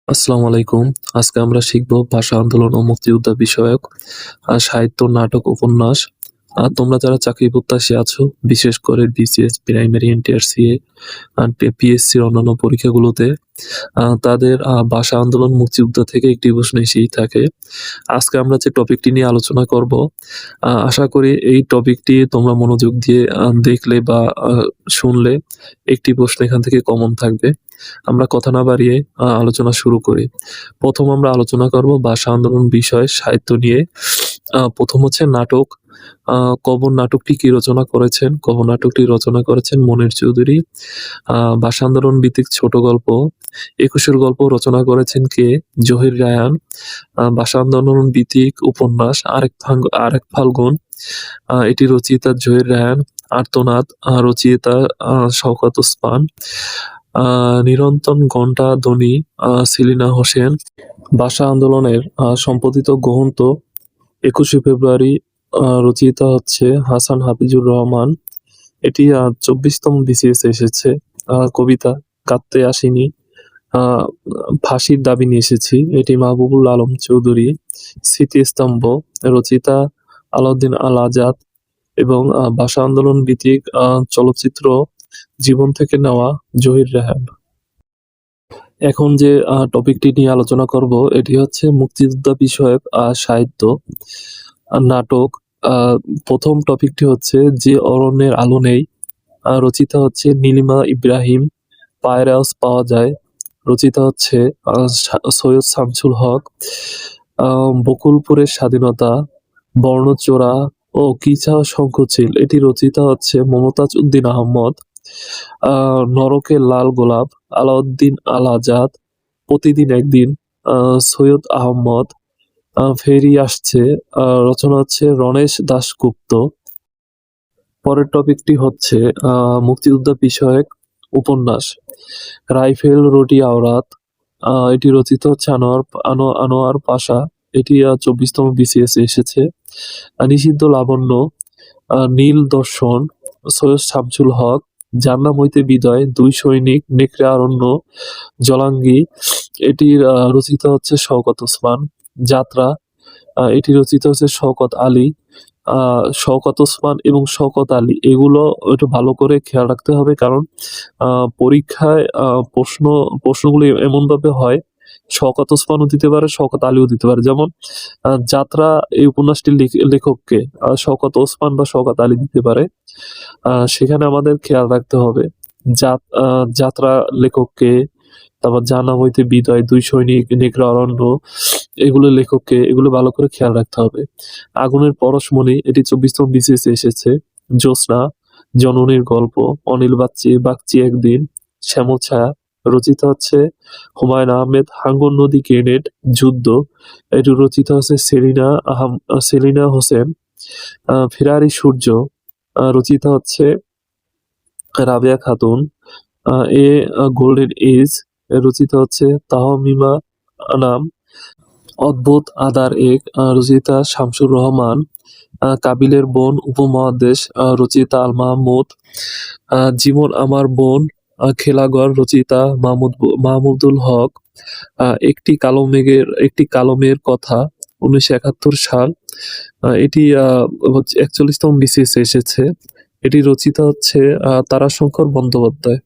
আসসালামু আলাইকুম। আজকে আমরা শিখব ভাষা আন্দোলন ও মুক্তিযোদ্ধা বিষয়ক সাহিত্য, নাটক, উপন্যাস। তোমরা যারা চাকরি প্রত্যাশী আছো, বিশেষ করে বিসিএস, প্রাইমারি, এনটিআর, সিএ, পিএসসির অন্যান্য পরীক্ষাগুলোতে তাদের ভাষা আন্দোলন, মুক্তিযুদ্ধ থেকে একটি প্রশ্ন এসেই থাকে। আজকে আমরা যে টপিকটি নিয়ে আলোচনা করব, আশা করি এই টপিকটি তোমরা মনোযোগ দিয়ে দেখলে বা শুনলে একটি প্রশ্ন এখান থেকে কমন থাকবে। আমরা কথা না বাড়িয়ে আলোচনা শুরু করি। প্রথম আমরা আলোচনা করব ভাষা আন্দোলন বিষয় সাহিত্য নিয়ে। প্রথম হচ্ছে নাটক। কবর নাটকটি কে রচনা করেছেন? কবর নাটকটি রচনা করেছেন মনির চৌধুরী। ভাষা আন্দোলন ভিত্তিক ছোট গল্প, একুশের গল্প রচনা করেছেন কে? জহির রায়হান। ভাষা আন্দোলন ভিত্তিক উপন্যাস আরেক ফাল্গুন, এটি রচয়িতা জহির রায়হান। আর্তনাদ, রচয়িতা শওকত ওসমান। নিরন্তন ঘণ্টা ধ্বনি, সেলিনা হোসেন। ভাষা আন্দোলনের সম্পাদিত গ্রন্থ ২১শে ফেব্রুয়ারি, রচয়িতা হচ্ছে হাসান হাফিজুর রহমান। এটি ২৪তম বিসিএস এসেছে। কবিতা কাঁদতে আসিনি, আহ, ফাঁসির দাবি নিয়ে এসেছি, এটি মাহবুবুল আলম চৌধুরী। স্মৃতিস্তম্ভ, রচয়িতা আলাউদ্দিন আল আজাদ। এবং ভাষা আন্দোলন ভিত্তিক চলচ্চিত্র জীবন থেকে নেওয়া, জহির রায়হান। এখন যে টপিকটি নিয়ে আলোচনা করব, এটি হচ্ছে মুক্তিযোদ্ধা বিষয়ক সাহিত্য, নাটক। আহ, প্রথম টপিকটি হচ্ছে যে অরণ্যের আলো নেই, রচিতা হচ্ছে নীলিমা ইব্রাহিম। পায়ের আওয়াজ পাওয়া যায়, রচিতা হচ্ছে সৈয়দ শামসুল হক। বকুলপুরের স্বাধীনতা, বর্ণচোরা ও কিচা শঙ্খচিল, এটি রচিতা হচ্ছে মমতাজ উদ্দিন আহমদ। নরকের লাল গোলাপ, আলাউদ্দিন আল আজাদ। প্রতিদিন একদিন, সৈয়দ আহমদ। ফেরি আসছে, রচনা হচ্ছে রণেশ দাশগুপ্ত। পরের টপিকটি হচ্ছে মুক্তিযোদ্ধা বিষয়ক উপন্যাস, রাইফেল রোটি আওরাত। এটি রচিত হচ্ছে আনোয়ার পাশা। এটি ২৪তম বিসিএস এসেছে। নিষিদ্ধ লাবণ্য, নীল দর্শন, সৈয়দ শামসুল হক। জান্নাম হইতে বিদায়, দুই সৈনিক, নেকড়ে অরণ্য, জলাঙ্গি। এটির রচিত হচ্ছে শওকত ওসমান। যাত্রা, এটি রচিত হচ্ছে শওকত আলী। শওকত ওসমান এবং শওকত আলী, এগুলো একটু ভালো করে খেয়াল রাখতে হবে, কারণ পরীক্ষায় প্রশ্নগুলো এমন ভাবে হয়, শওকত ওসমানও দিতে পারে, শওকত আলীও দিতে পারে। যেমন যাত্রা, এই উপন্যাসটির লেখককে শওকত ওসমান বা শওকত আলী দিতে পারে। সেখানে আমাদের খেয়াল রাখতে হবে যাত্রা লেখককে, তারপর জানাম হইতে বিদায়, দুই সৈনিক, নেকড়ে অরণ্য, এগুলো লেখককে, এগুলো ভালো করে খেয়াল রাখতে হবে। আগুনের পরশমণি, এটি ২৪তম বিসিএস এসেছে। জ্যোৎস্না, জননীর গল্প, অনিল বাগচি একদিন, শ্যামল ছায়া। রচিত হচ্ছে হুমায়ুন আহমেদ। হাঙ্গর নদী গ্রেনেড, যুদ্ধ, এটি রচিত হচ্ছে সেলিনা হোসেন। ফেরারি সূর্য, রচিত হচ্ছে Rabeya Khatun. A golden age, রচিত হচ্ছে তাহমিমা আনাম। অদ্ভুত আদার এক, রচয়িতা শামসুর রহমান। কাবিলের বোন উপমহাদেশ, রচয়িতা আল মাহমুদ। জীবন আমার বোন, খেলাঘর, রচয়িতা মাহমুদুল হক। একটি কালো মেয়ের কথা, ১৯৭১ সাল। এটি ৪১তম বিসিএস এসেছে। এটি রচিতা হচ্ছে তারাশঙ্কর বন্দ্যোপাধ্যায়।